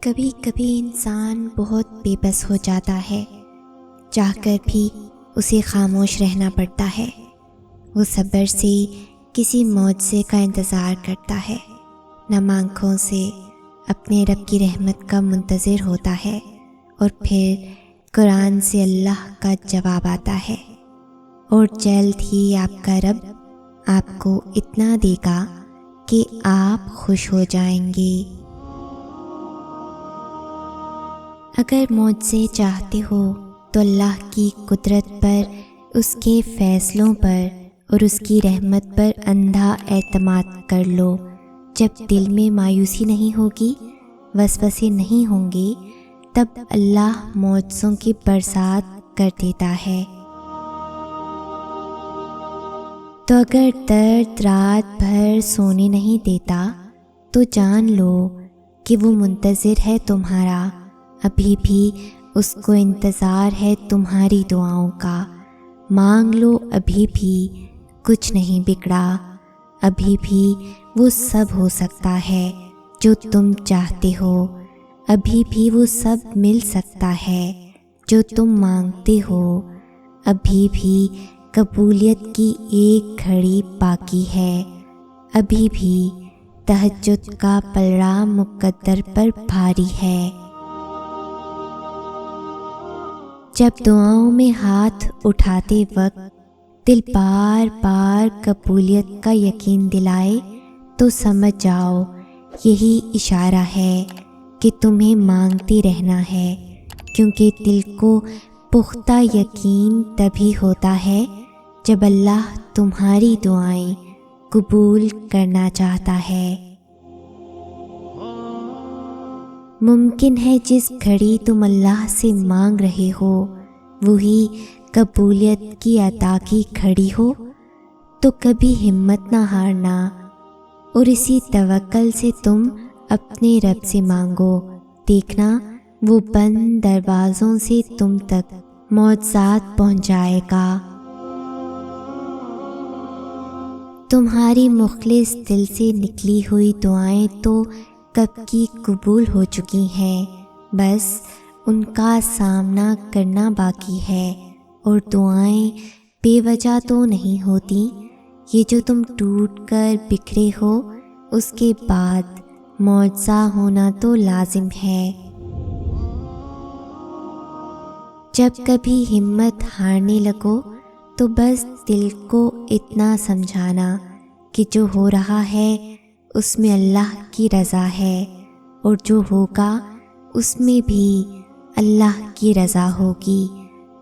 کبھی کبھی انسان بہت بے بس ہو جاتا ہے، چاہ کر بھی اسے خاموش رہنا پڑتا ہے۔ وہ صبر سے کسی معجزے کا انتظار کرتا ہے، نم آنکھوں سے اپنے رب کی رحمت کا منتظر ہوتا ہے، اور پھر قرآن سے اللہ کا جواب آتا ہے، اور جلد ہی آپ کا رب آپ کو اتنا دے گا کہ آپ خوش ہو جائیں گے۔ اگر معجزے چاہتے ہو تو اللہ کی قدرت پر، اس کے فیصلوں پر اور اس کی رحمت پر اندھا اعتماد کر لو۔ جب دل میں مایوسی نہیں ہوگی، وسوسے نہیں ہوں گے، تب اللہ معجزوں کی برسات کر دیتا ہے۔ تو اگر درد رات بھر سونے نہیں دیتا تو جان لو کہ وہ منتظر ہے تمہارا، ابھی بھی اس کو انتظار ہے تمہاری دعاؤں کا۔ مانگ لو، ابھی بھی کچھ نہیں بگڑا، ابھی بھی وہ سب ہو سکتا ہے جو تم چاہتے ہو، ابھی بھی وہ سب مل سکتا ہے جو تم مانگتے ہو، ابھی بھی قبولیت کی ایک گھڑی باقی ہے، ابھی بھی تہجد کا پلڑا مقدر پر بھاری ہے۔ جب دعاؤں میں ہاتھ اٹھاتے وقت دل بار بار قبولیت کا یقین دلائے تو سمجھ جاؤ یہی اشارہ ہے کہ تمہیں مانگتے رہنا ہے، کیونکہ دل کو پختہ یقین تبھی ہوتا ہے جب اللہ تمہاری دعائیں قبول کرنا چاہتا ہے۔ ممکن ہے جس گھڑی تم اللہ سے مانگ رہے ہو وہی قبولیت کی عطا کی گھڑی ہو، تو کبھی ہمت نہ ہارنا، اور اسی توکل سے تم اپنے رب سے مانگو، دیکھنا وہ بند دروازوں سے تم تک معجزات پہنچائے گا۔ تمہاری مخلص دل سے نکلی ہوئی دعائیں تو کب کی قبول ہو چکی ہیں، بس ان کا سامنا کرنا باقی ہے۔ اور دعائیں بے وجہ تو نہیں ہوتی، یہ جو تم ٹوٹ کر بکھرے ہو اس کے بعد معجزہ ہونا تو لازم ہے۔ جب کبھی ہمت ہارنے لگو تو بس دل کو اتنا سمجھانا کہ جو ہو رہا ہے اس میں اللہ کی رضا ہے، اور جو ہوگا اس میں بھی اللہ کی رضا ہوگی۔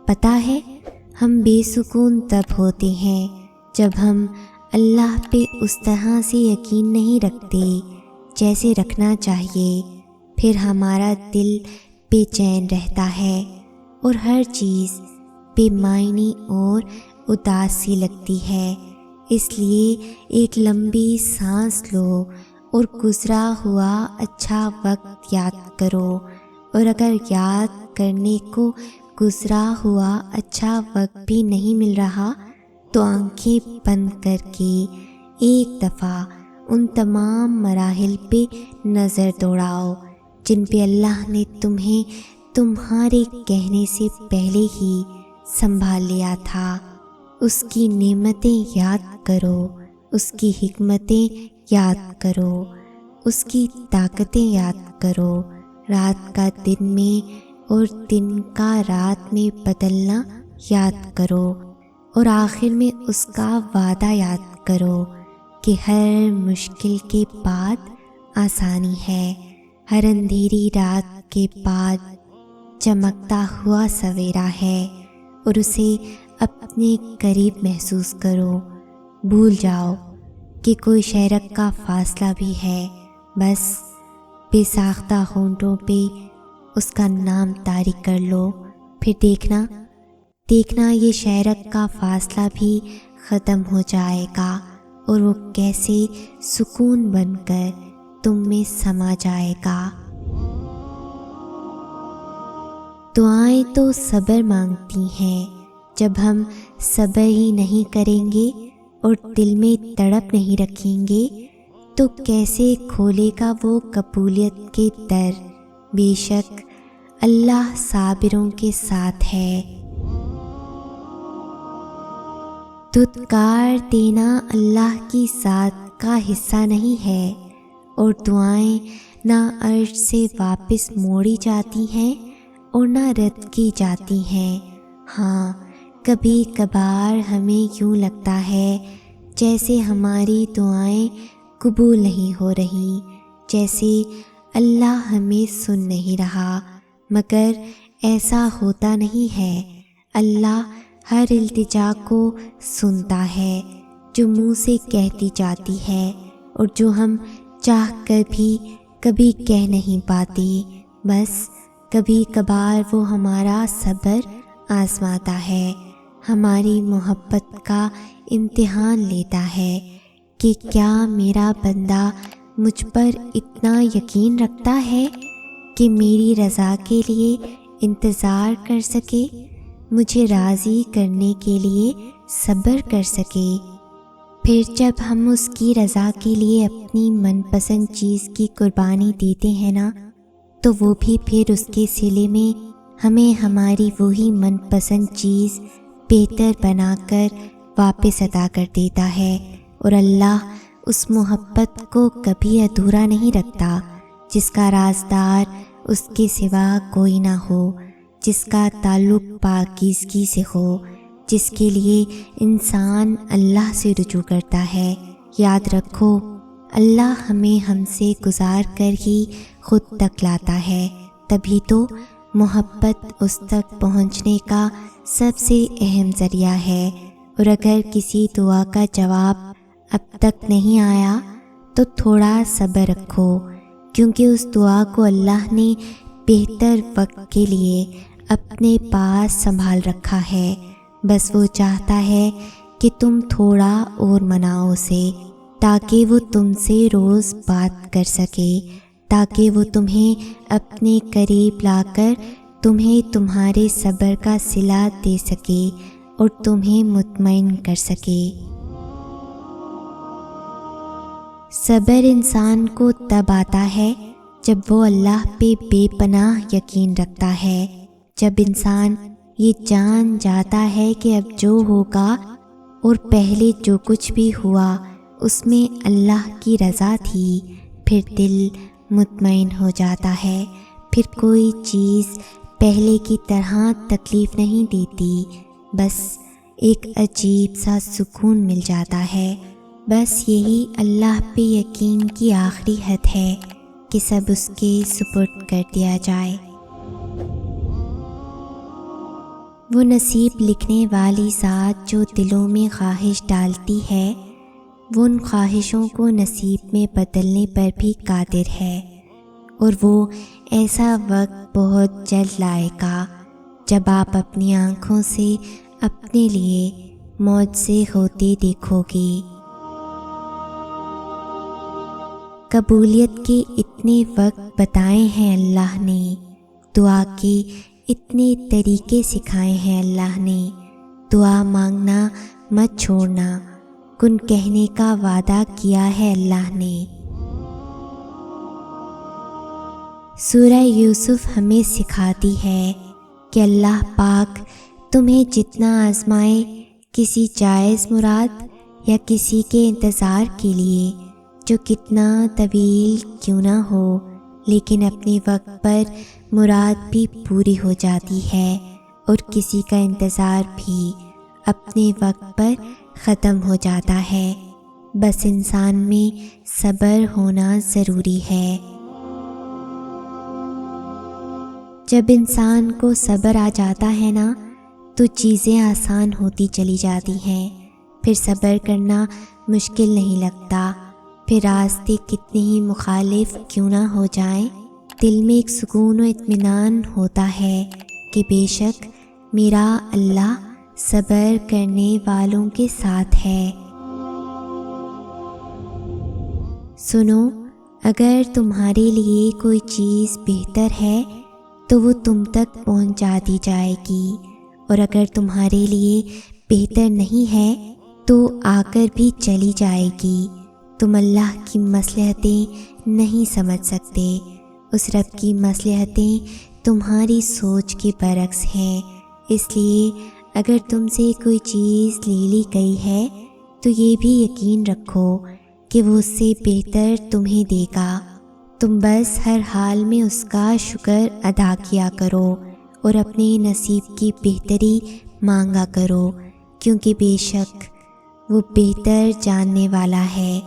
پتہ ہے ہم بے سکون تب ہوتے ہیں جب ہم اللہ پہ اس طرح سے یقین نہیں رکھتے جیسے رکھنا چاہیے، پھر ہمارا دل بے چین رہتا ہے اور ہر چیز بے معنی اور اداس سی لگتی ہے۔ اس لیے ایک لمبی سانس لو اور گزرا ہوا اچھا وقت یاد کرو، اور اگر یاد کرنے کو گزرا ہوا اچھا وقت بھی نہیں مل رہا تو آنکھیں بند کر کے ایک دفعہ ان تمام مراحل پہ نظر دوڑاؤ جن پہ اللہ نے تمہیں تمہارے کہنے سے پہلے ہی سنبھال لیا تھا۔ اس کی نعمتیں یاد کرو، اس کی حکمتیں یاد کرو، اس کی طاقتیں یاد کرو، رات کا دن میں اور دن کا رات میں بدلنا یاد کرو، اور آخر میں اس کا وعدہ یاد کرو کہ ہر مشکل کے بعد آسانی ہے، ہر اندھیری رات کے بعد چمکتا ہوا سویرا ہے، اور اسے اپنے قریب محسوس کرو۔ بھول جاؤ کہ کوئی شہرک کا فاصلہ بھی ہے، بس بے ساختہ ہونٹوں پہ اس کا نام طاری کر لو، پھر دیکھنا یہ شہرک کا فاصلہ بھی ختم ہو جائے گا، اور وہ کیسے سکون بن کر تم میں سما جائے گا۔ دعائیں تو صبر مانگتی ہیں، جب ہم صبر ہی نہیں کریں گے اور دل میں تڑپ نہیں رکھیں گے تو کیسے کھولے گا وہ قبولیت کے در۔ بے شک اللہ صابروں کے ساتھ ہے۔ دھتکار دینا اللہ کی ذات کا حصہ نہیں ہے، اور دعائیں نہ عرش سے واپس موڑی جاتی ہیں اور نہ رد کی جاتی ہیں۔ ہاں، کبھی کبھار ہمیں یوں لگتا ہے جیسے ہماری دعائیں قبول نہیں ہو رہی، جیسے اللہ ہمیں سن نہیں رہا، مگر ایسا ہوتا نہیں ہے۔ اللہ ہر التجا کو سنتا ہے جو منہ سے کہتی جاتی ہے، اور جو ہم چاہ کر بھی کبھی کہہ نہیں پاتے۔ بس کبھی کبھار وہ ہمارا صبر آزماتا ہے، ہماری محبت کا امتحان لیتا ہے کہ کیا میرا بندہ مجھ پر اتنا یقین رکھتا ہے کہ میری رضا کے لیے انتظار کر سکے، مجھے راضی کرنے کے لیے صبر کر سکے۔ پھر جب ہم اس کی رضا کے لیے اپنی من پسند چیز کی قربانی دیتے ہیں نا، تو وہ بھی پھر اس کے صلے میں ہمیں ہماری وہی من پسند چیز بہتر بنا کر واپس عطا کر دیتا ہے۔ اور اللہ اس محبت کو کبھی ادھورا نہیں رکھتا جس کا رازدار اس کے سوا کوئی نہ ہو، جس کا تعلق پاکیزگی سے ہو، جس کے لیے انسان اللہ سے رجوع کرتا ہے۔ یاد رکھو، اللہ ہمیں ہم سے گزار کر ہی خود تک لاتا ہے، تبھی تو محبت اس تک پہنچنے کا سب سے اہم ذریعہ ہے۔ اور اگر کسی دعا کا جواب اب تک نہیں آیا تو تھوڑا صبر رکھو، کیونکہ اس دعا کو اللہ نے بہتر وقت کے لیے اپنے پاس سنبھال رکھا ہے۔ بس وہ چاہتا ہے کہ تم تھوڑا اور مناؤ اسے، تاکہ وہ تم سے روز بات کر سکے، تاکہ وہ تمہیں اپنے قریب لا کر تمہیں تمہارے صبر کا صلہ دے سکے اور تمہیں مطمئن کر سکے۔ صبر انسان کو تب آتا ہے جب وہ اللہ پہ بے پناہ یقین رکھتا ہے، جب انسان یہ جان جاتا ہے کہ اب جو ہوگا اور پہلے جو کچھ بھی ہوا اس میں اللہ کی رضا تھی، پھر دل مطمئن ہو جاتا ہے، پھر کوئی چیز پہلے کی طرح تکلیف نہیں دیتی، بس ایک عجیب سا سکون مل جاتا ہے۔ بس یہی اللہ پہ یقین کی آخری حد ہے کہ سب اس کے سپرد کر دیا جائے۔ وہ نصیب لکھنے والی ذات جو دلوں میں خواہش ڈالتی ہے، وہ ان خواہشوں کو نصیب میں بدلنے پر بھی قادر ہے، اور وہ ایسا وقت بہت جلد لائے گا جب آپ اپنی آنکھوں سے اپنے لیے معجزے ہوتے دیکھو گے۔ قبولیت کے اتنے وقت بتائے ہیں اللہ نے، دعا کے اتنے طریقے سکھائے ہیں اللہ نے، دعا مانگنا مت چھوڑنا، کن کہنے کا وعدہ کیا ہے اللہ نے۔ سورہ یوسف ہمیں سکھاتی ہے کہ اللہ پاک تمہیں جتنا آزمائے، کسی جائز مراد یا کسی کے انتظار کے لیے جو کتنا طویل کیوں نہ ہو، لیکن اپنے وقت پر مراد بھی پوری ہو جاتی ہے، اور کسی کا انتظار بھی اپنے وقت پر ختم ہو جاتا ہے۔ بس انسان میں صبر ہونا ضروری ہے۔ جب انسان کو صبر آ جاتا ہے نا، تو چیزیں آسان ہوتی چلی جاتی ہیں، پھر صبر کرنا مشکل نہیں لگتا، پھر راستے کتنے ہی مخالف کیوں نہ ہو جائیں، دل میں ایک سکون و اطمینان ہوتا ہے کہ بے شک میرا اللہ صبر کرنے والوں کے ساتھ ہے۔ سنو، اگر تمہارے لیے کوئی چیز بہتر ہے تو وہ تم تک پہنچا دی جائے گی، اور اگر تمہارے لیے بہتر نہیں ہے تو آ کر بھی چلی جائے گی۔ تم اللہ کی مصلحتیں نہیں سمجھ سکتے، اس رب کی مصلحتیں تمہاری سوچ کے برعکس ہیں، اس لیے اگر تم سے کوئی چیز لے لی گئی ہے تو یہ بھی یقین رکھو کہ وہ اس سے بہتر تمہیں دے گا۔ تم بس ہر حال میں اس کا شکر ادا کیا کرو اور اپنے نصیب کی بہتری مانگا کرو، کیونکہ بے شک وہ بہتر جاننے والا ہے۔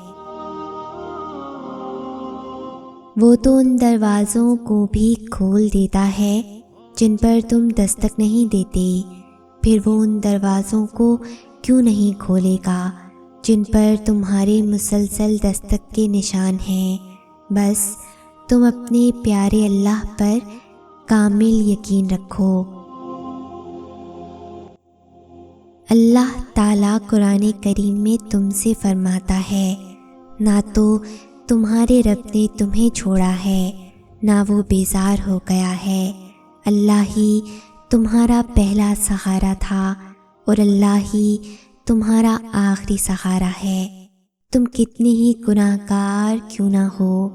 وہ تو ان دروازوں کو بھی کھول دیتا ہے جن پر تم دستک نہیں دیتے، پھر وہ ان دروازوں کو کیوں نہیں کھولے گا جن پر تمہارے مسلسل دستک کے نشان ہیں۔ بس تم اپنے پیارے اللہ پر کامل یقین رکھو۔ اللہ تعالیٰ قرآن کریم میں تم سے فرماتا ہے، نہ تو تمہارے رب نے تمہیں چھوڑا ہے نہ وہ بیزار ہو گیا ہے، اللہ ہی تمہارا پہلا سہارا تھا اور اللہ ہی تمہارا آخری سہارا ہے۔ تم کتنے ہی گناہ گار کیوں نہ ہو،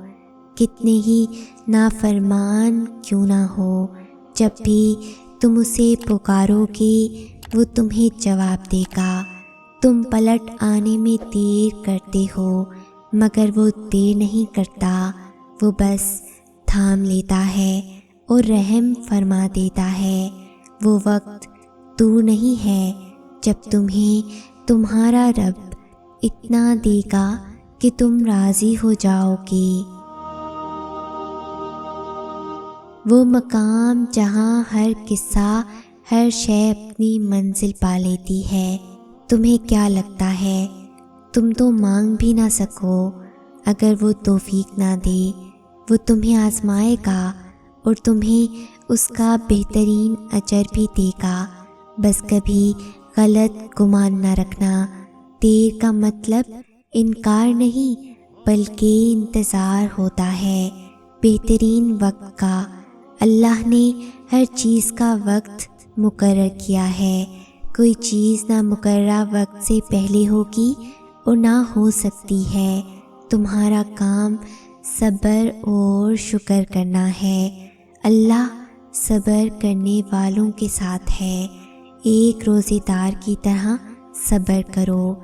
کتنے ہی نافرمان کیوں نہ ہو، جب بھی تم اسے پکارو گے وہ تمہیں جواب دے گا۔ تم پلٹ آنے میں دیر کرتے ہو مگر وہ دیر نہیں کرتا، وہ بس تھام لیتا ہے اور رحم فرما دیتا ہے۔ وہ وقت دور نہیں ہے جب تمہیں تمہارا رب اتنا دے گا کہ تم راضی ہو جاؤ گے۔ وہ مقام جہاں ہر قصہ، ہر شے اپنی منزل پا لیتی ہے، تمہیں کیا لگتا ہے تم تو مانگ بھی نہ سکو؟ اگر وہ توفیق نہ دے وہ تمہیں آزمائے گا اور تمہیں اس کا بہترین اجر بھی دے گا۔ بس کبھی غلط گمان نہ رکھنا، دیر کا مطلب انکار نہیں بلکہ انتظار ہوتا ہے بہترین وقت کا۔ اللہ نے ہر چیز کا وقت مقرر کیا ہے، کوئی چیز نہ مقررہ وقت سے پہلے ہوگی اور نہ ہو سکتی ہے۔ تمہارا کام صبر اور شکر کرنا ہے، اللہ صبر کرنے والوں کے ساتھ ہے۔ ایک روزے دار کی طرح صبر کرو۔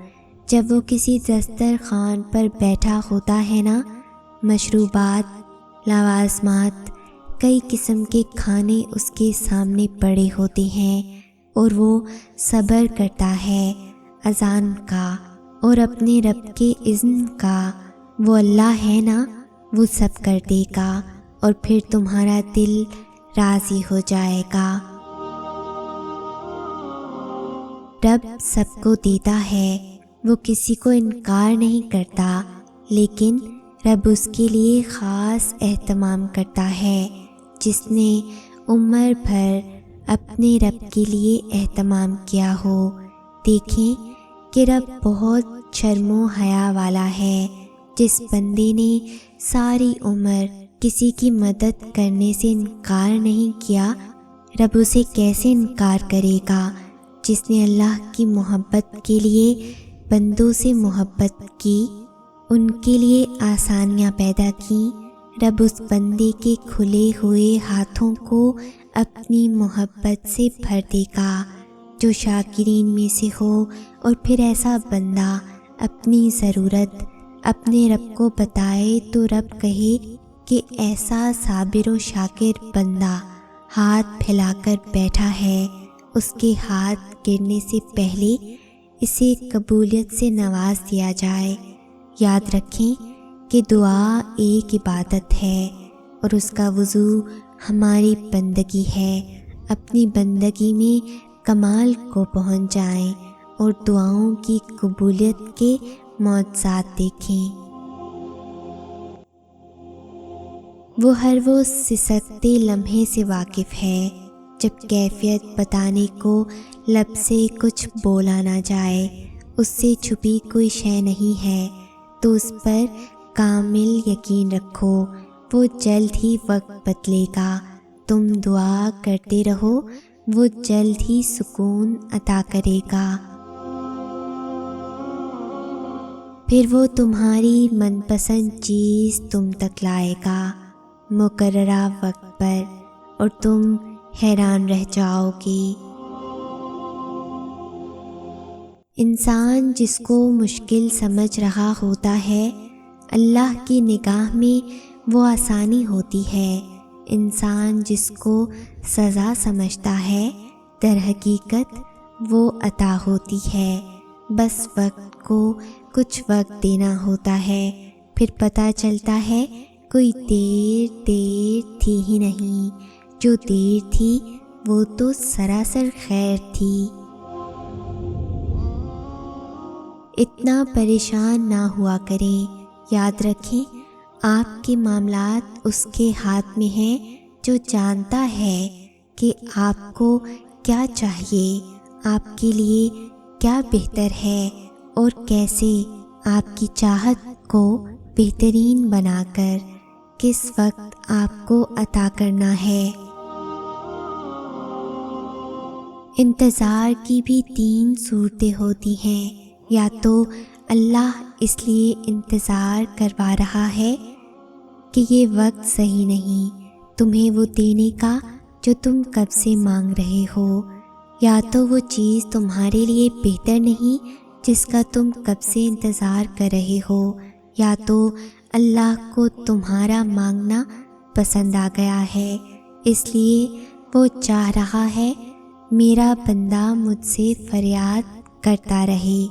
جب وہ کسی دسترخوان پر بیٹھا ہوتا ہے نا، مشروبات، لوازمات، کئی قسم کے کھانے اس کے سامنے پڑے ہوتے ہیں اور وہ صبر کرتا ہے اذان کا اور اپنے رب کے اذن کا، وہ اللہ ہے نا، وہ سب کر دے گا اور پھر تمہارا دل راضی ہو جائے گا۔ رب سب کو دیتا ہے، وہ کسی کو انکار نہیں کرتا، لیکن رب اس کے لیے خاص اہتمام کرتا ہے جس نے عمر بھر اپنے رب کے لیے اہتمام کیا ہو۔ دیکھیں کہ رب بہت شرم و حیا والا ہے۔ جس بندے نے ساری عمر کسی کی مدد کرنے سے انکار نہیں کیا، رب اسے کیسے انکار کرے گا؟ جس نے اللہ کی محبت کے لیے بندوں سے محبت کی، ان کے لیے آسانیاں پیدا کیں، رب اس بندے کے کھلے ہوئے ہاتھوں کو اپنی محبت سے بھر دے گا جو شاکرین میں سے ہو۔ اور پھر ایسا بندہ اپنی ضرورت اپنے رب کو بتائے تو رب کہے کہ ایسا صابر و شاکر بندہ ہاتھ پھیلا کر بیٹھا ہے، اس کے ہاتھ گرنے سے پہلے اسے قبولیت سے نواز دیا جائے۔ یاد رکھیں کہ دعا ایک عبادت ہے اور اس کا وضو ہماری بندگی ہے۔ اپنی بندگی میں کمال کو پہنچ جائیں اور دعاؤں کی قبولیت کے معجزات دیکھیں۔ وہ ہر وہ سسکتے لمحے سے واقف ہے جب کیفیت بتانے کو لب سے کچھ بولا نہ جائے، اس سے چھپی کوئی شے نہیں ہے، تو اس پر کامل یقین رکھو، وہ جلد ہی وقت بدلے گا۔ تم دعا کرتے رہو، وہ جلد ہی سکون عطا کرے گا۔ پھر وہ تمہاری من پسند چیز تم تک لائے گا۔ مقررہ وقت پر اور تم حیران رہ جاؤ گے۔ انسان جس کو مشکل سمجھ رہا ہوتا ہے، اللہ کی نگاہ میں وہ آسانی ہوتی ہے۔ انسان جس کو سزا سمجھتا ہے، در حقیقت وہ عطا ہوتی ہے۔ بس وقت کو کچھ وقت دینا ہوتا ہے، پھر پتہ چلتا ہے کوئی دیر تھی ہی نہیں، جو دیر تھی وہ تو سراسر خیر تھی۔ اتنا پریشان نہ ہوا کریں، یاد رکھیں آپ کے معاملات اس کے ہاتھ میں ہیں جو جانتا ہے کہ آپ کو کیا چاہیے، آپ کے لیے کیا بہتر ہے اور کیسے آپ کی چاہت کو بہترین بنا کر کس وقت آپ کو عطا کرنا ہے۔ انتظار کی بھی 3 صورتیں ہوتی ہیں، یا تو اللہ اس لیے انتظار کروا رہا ہے کہ یہ وقت صحیح نہیں تمہیں وہ دینے کا جو تم کب سے مانگ رہے ہو، یا تو وہ چیز تمہارے لیے بہتر نہیں جس کا تم کب سے انتظار کر رہے ہو، یا تو اللہ کو تمہارا مانگنا پسند آ گیا ہے، اس لیے وہ چاہ رہا ہے میرا بندہ مجھ سے فریاد کرتا رہے۔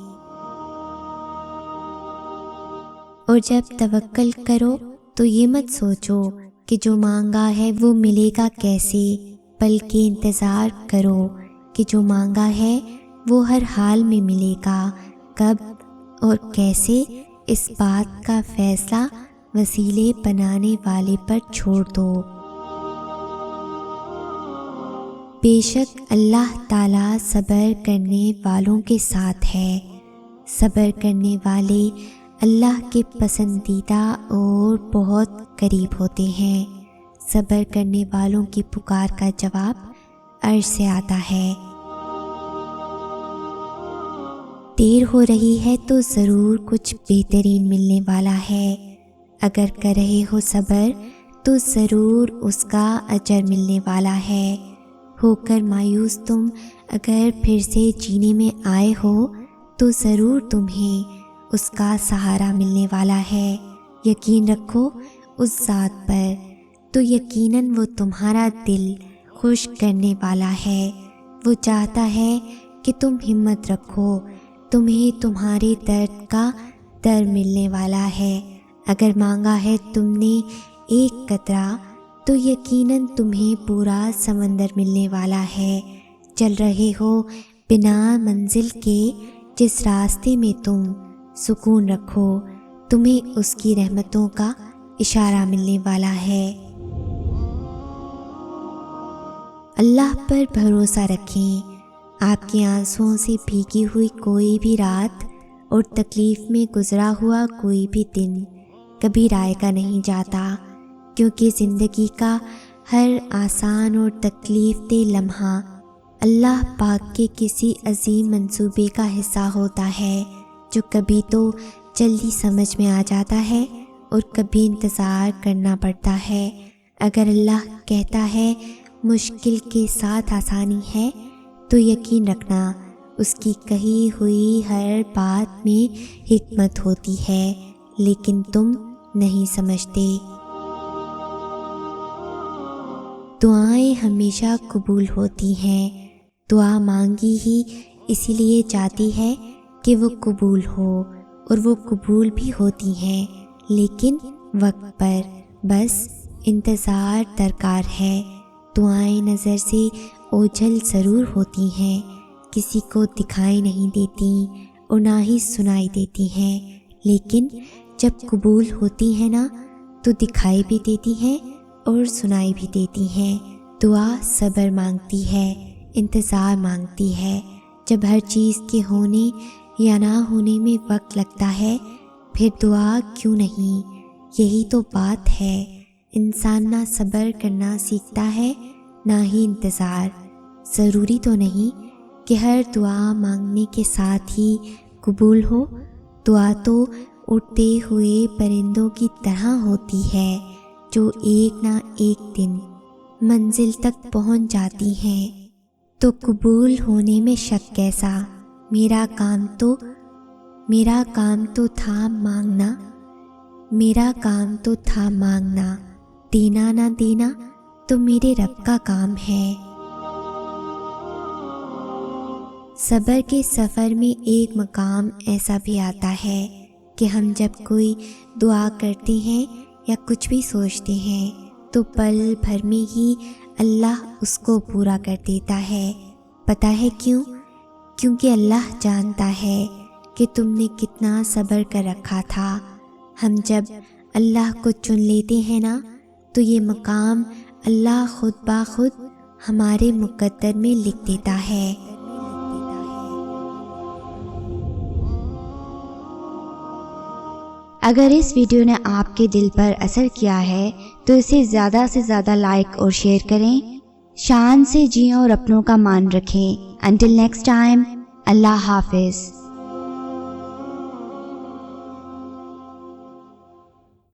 اور جب توکل کرو تو یہ مت سوچو کہ جو مانگا ہے وہ ملے گا کیسے، بلکہ انتظار کرو کہ جو مانگا ہے وہ ہر حال میں ملے گا، کب اور کیسے اس بات کا فیصلہ وسیلے بنانے والے پر چھوڑ دو۔ بے شک اللہ تعالیٰ صبر کرنے والوں کے ساتھ ہے۔ صبر کرنے والے اللہ کے پسندیدہ اور بہت قریب ہوتے ہیں۔ صبر کرنے والوں کی پکار کا جواب عرش سے آتا ہے۔ دیر ہو رہی ہے تو ضرور کچھ بہترین ملنے والا ہے۔ اگر کر رہے ہو صبر تو ضرور اس کا اجر ملنے والا ہے۔ ہو کر مایوس تم اگر پھر سے جینے میں آئے ہو تو ضرور تمہیں اس کا سہارا ملنے والا ہے۔ یقین رکھو اس ذات پر تو یقیناً وہ تمہارا دل خوش کرنے والا ہے۔ وہ چاہتا ہے کہ تم ہمت رکھو، تمہیں تمہارے درد کا در ملنے والا ہے۔ اگر مانگا ہے تم نے ایک قطرہ تو یقیناً تمہیں پورا سمندر ملنے والا ہے۔ چل رہے ہو بنا منزل کے جس راستے میں تم سکون رکھو، تمہیں اس کی رحمتوں کا اشارہ ملنے والا ہے۔ اللہ پر بھروسہ رکھیں۔ آپ کے آنسوؤں سے بھیگی ہوئی کوئی بھی رات اور تکلیف میں گزرا ہوا کوئی بھی دن کبھی رائے کا نہیں جاتا، کیونکہ زندگی کا ہر آسان اور تکلیف دہ لمحہ اللہ پاک کے کسی عظیم منصوبے کا حصہ ہوتا ہے، جو کبھی تو جلدی سمجھ میں آ جاتا ہے اور کبھی انتظار کرنا پڑتا ہے۔ اگر اللہ کہتا ہے مشکل کے ساتھ آسانی ہے تو یقین رکھنا اس کی کہی ہوئی ہر بات میں حکمت ہوتی ہے، لیکن تم نہیں سمجھتے۔ دعائیں ہمیشہ قبول ہوتی ہیں۔ دعا مانگی ہی اسی لیے جاتی ہے کہ وہ قبول ہو، اور وہ قبول بھی ہوتی ہیں، لیکن وقت پر، بس انتظار درکار ہے۔ دعائیں نظر سے اوجھل ضرور ہوتی ہیں، کسی کو دکھائی نہیں دیتی اور نہ ہی سنائی دیتی ہیں، لیکن جب قبول ہوتی ہیں نا تو دکھائی بھی دیتی ہیں اور سنائی بھی دیتی ہیں۔ دعا صبر مانگتی ہے، انتظار مانگتی ہے۔ جب ہر چیز کے ہونے یا نہ ہونے میں وقت لگتا ہے، پھر دعا کیوں نہیں؟ یہی تو بات ہے۔ انسان نہ صبر کرنا سیکھتا ہے نہ ہی انتظار۔ ضروری تو نہیں کہ ہر دعا مانگنے کے ساتھ ہی قبول ہو۔ دعا تو اڑتے ہوئے پرندوں کی طرح ہوتی ہے، جو ایک نہ ایک دن منزل تک پہنچ جاتی ہیں۔ تو قبول ہونے میں شک کیسا، میرا کام تو تھا مانگنا، میرا کام تو تھا مانگنا، دینا نہ دینا تو میرے رب کا کام ہے۔ صبر کے سفر میں ایک مقام ایسا بھی آتا ہے کہ ہم جب کوئی دعا کرتے ہیں یا کچھ بھی سوچتے ہیں تو پل بھر میں ہی اللہ اس کو پورا کر دیتا ہے۔ پتہ ہے کیوں؟ کیونکہ اللہ جانتا ہے کہ تم نے کتنا صبر کر رکھا تھا۔ ہم جب اللہ کو چن لیتے ہیں نا تو یہ مقام اللہ خود بخود ہمارے مقدر میں لکھ دیتا ہے۔ اگر اس ویڈیو نے آپ کے دل پر اثر کیا ہے تو اسے زیادہ سے زیادہ لائک اور شیئر کریں۔ شان سے جئیں اور اپنوں کا مان رکھیں۔ انٹل نیکسٹ ٹائم، اللہ حافظ۔